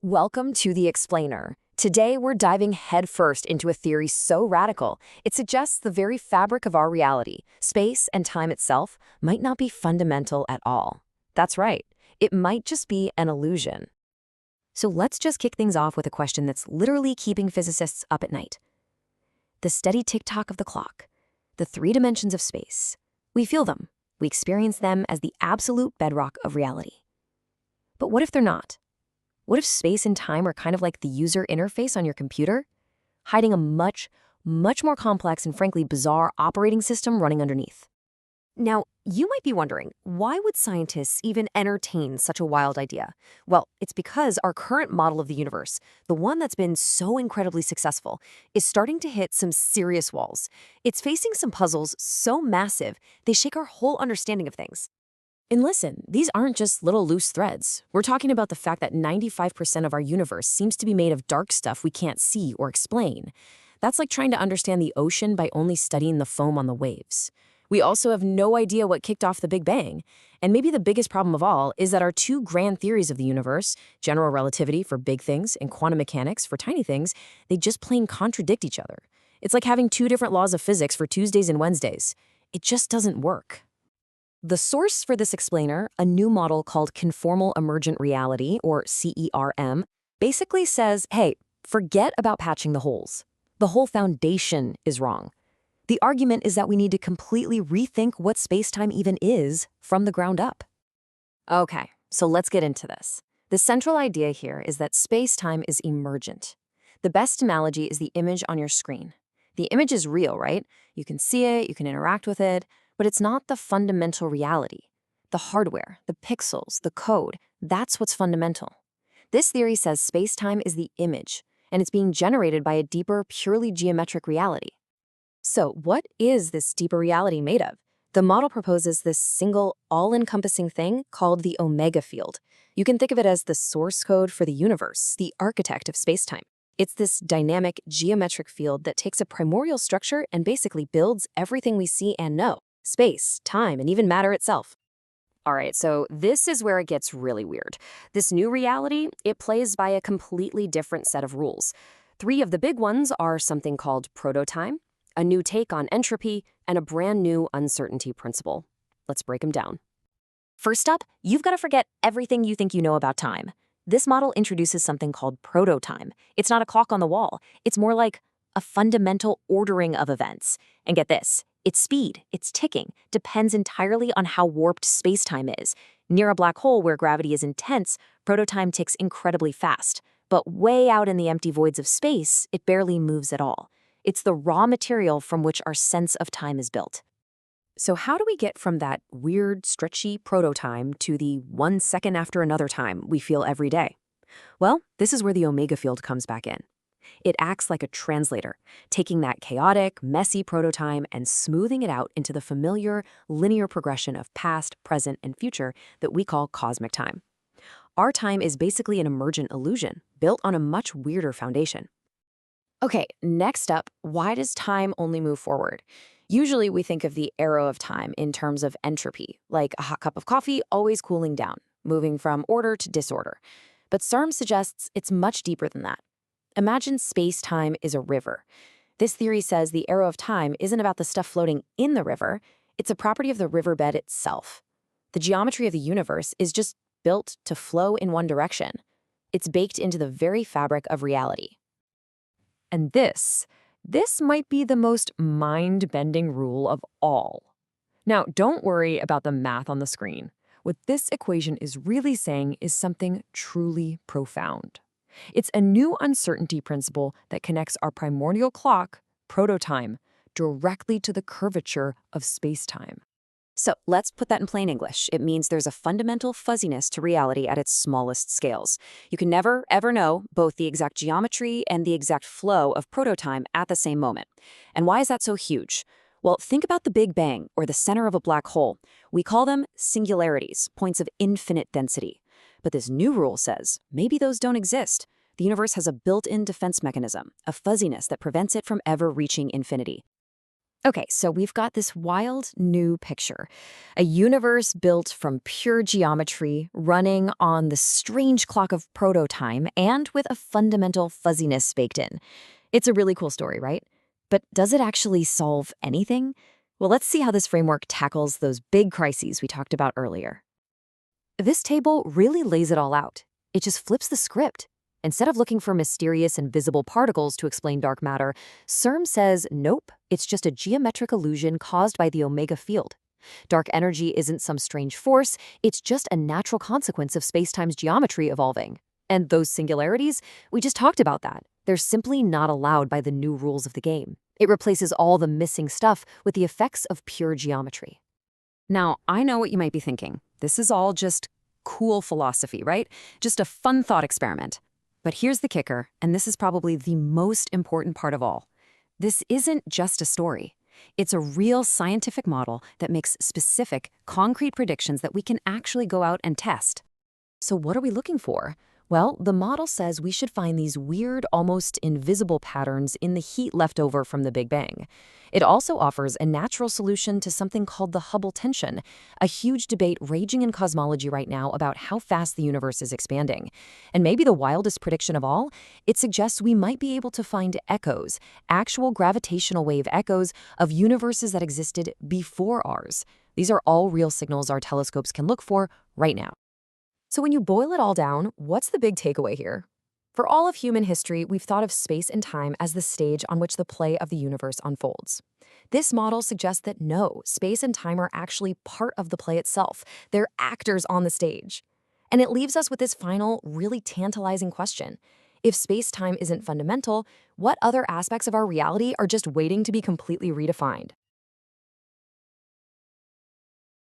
Welcome to The Explainer. Today, we're diving headfirst into a theory so radical, it suggests the very fabric of our reality, space and time itself, might not be fundamental at all. That's right, it might just be an illusion. So let's just kick things off with a question that's literally keeping physicists up at night. The steady tick-tock of the clock, the three dimensions of space. We feel them. We experience them as the absolute bedrock of reality. But what if they're not? What if space and time are kind of like the user interface on your computer, hiding a much more complex and frankly bizarre operating system running underneath? Now, you might be wondering, why would scientists even entertain such a wild idea? Well, it's because our current model of the universe, the one that's been so incredibly successful, is starting to hit some serious walls. It's facing some puzzles so massive, they shake our whole understanding of things. And listen, these aren't just little loose threads. We're talking about the fact that 95% of our universe seems to be made of dark stuff we can't see or explain. That's like trying to understand the ocean by only studying the foam on the waves. We also have no idea what kicked off the Big Bang. And maybe the biggest problem of all is that our two grand theories of the universe, general relativity for big things and quantum mechanics for tiny things, they just plain contradict each other. It's like having two different laws of physics for Tuesdays and Wednesdays. It just doesn't work. The source for this explainer, a new model called Conformal Emergent Reality, or CERM, basically says, hey, forget about patching the holes. The whole foundation is wrong. The argument is that we need to completely rethink what space-time even is from the ground up. Okay, so let's get into this. The central idea here is that space-time is emergent. The best analogy is the image on your screen. The image is real, right? You can see it, you can interact with it, but it's not the fundamental reality. The hardware, the pixels, the code, that's what's fundamental. This theory says space-time is the image, and it's being generated by a deeper, purely geometric reality. So what is this deeper reality made of? The model proposes this single, all-encompassing thing called the omega field. You can think of it as the source code for the universe, the architect of space-time. It's this dynamic, geometric field that takes a primordial structure and basically builds everything we see and know. Space, time, and even matter itself. All right, so this is where it gets really weird. This new reality, it plays by a completely different set of rules. Three of the big ones are something called proto-time, a new take on entropy, and a brand new uncertainty principle. Let's break them down. First up, you've got to forget everything you think you know about time. This model introduces something called proto-time. It's not a clock on the wall. It's more like a fundamental ordering of events. And get this. Its speed, its ticking, depends entirely on how warped space-time is. Near a black hole where gravity is intense, proto-time ticks incredibly fast. But way out in the empty voids of space, it barely moves at all. It's the raw material from which our sense of time is built. So how do we get from that weird, stretchy proto-time to the 1 second after another time we feel every day? Well, this is where the omega field comes back in. It acts like a translator, taking that chaotic, messy proto-time and smoothing it out into the familiar, linear progression of past, present, and future that we call cosmic time. Our time is basically an emergent illusion, built on a much weirder foundation. Okay, next up, why does time only move forward? Usually we think of the arrow of time in terms of entropy, like a hot cup of coffee always cooling down, moving from order to disorder. But CERM suggests it's much deeper than that. Imagine space-time is a river. This theory says the arrow of time isn't about the stuff floating in the river, it's a property of the riverbed itself. The geometry of the universe is just built to flow in one direction. It's baked into the very fabric of reality. And this might be the most mind-bending rule of all. Now, don't worry about the math on the screen. What this equation is really saying is something truly profound. It's a new uncertainty principle that connects our primordial clock, proto-time, directly to the curvature of space-time. So let's put that in plain English. It means there's a fundamental fuzziness to reality at its smallest scales. You can never, ever know both the exact geometry and the exact flow of proto-time at the same moment. And why is that so huge? Well, think about the Big Bang, or the center of a black hole. We call them singularities, points of infinite density. But this new rule says, maybe those don't exist. The universe has a built-in defense mechanism, a fuzziness that prevents it from ever reaching infinity. Okay, so we've got this wild new picture. A universe built from pure geometry, running on the strange clock of proto-time, and with a fundamental fuzziness baked in. It's a really cool story, right? But does it actually solve anything? Well, let's see how this framework tackles those big crises we talked about earlier. This table really lays it all out. It just flips the script. Instead of looking for mysterious invisible particles to explain dark matter, CERM says nope, it's just a geometric illusion caused by the omega field. Dark energy isn't some strange force, it's just a natural consequence of spacetime's geometry evolving. And those singularities, we just talked about that. They're simply not allowed by the new rules of the game. It replaces all the missing stuff with the effects of pure geometry. Now, I know what you might be thinking. This is all just cool philosophy, right? Just a fun thought experiment. But here's the kicker, and this is probably the most important part of all. This isn't just a story. It's a real scientific model that makes specific, concrete predictions that we can actually go out and test. So what are we looking for? Well, the model says we should find these weird, almost invisible patterns in the heat left over from the Big Bang. It also offers a natural solution to something called the Hubble tension, a huge debate raging in cosmology right now about how fast the universe is expanding. And maybe the wildest prediction of all, it suggests we might be able to find echoes, actual gravitational wave echoes of universes that existed before ours. These are all real signals our telescopes can look for right now. So when you boil it all down, what's the big takeaway here? For all of human history, we've thought of space and time as the stage on which the play of the universe unfolds. This model suggests that no, space and time are actually part of the play itself. They're actors on the stage. And it leaves us with this final, really tantalizing question. If space-time isn't fundamental, what other aspects of our reality are just waiting to be completely redefined?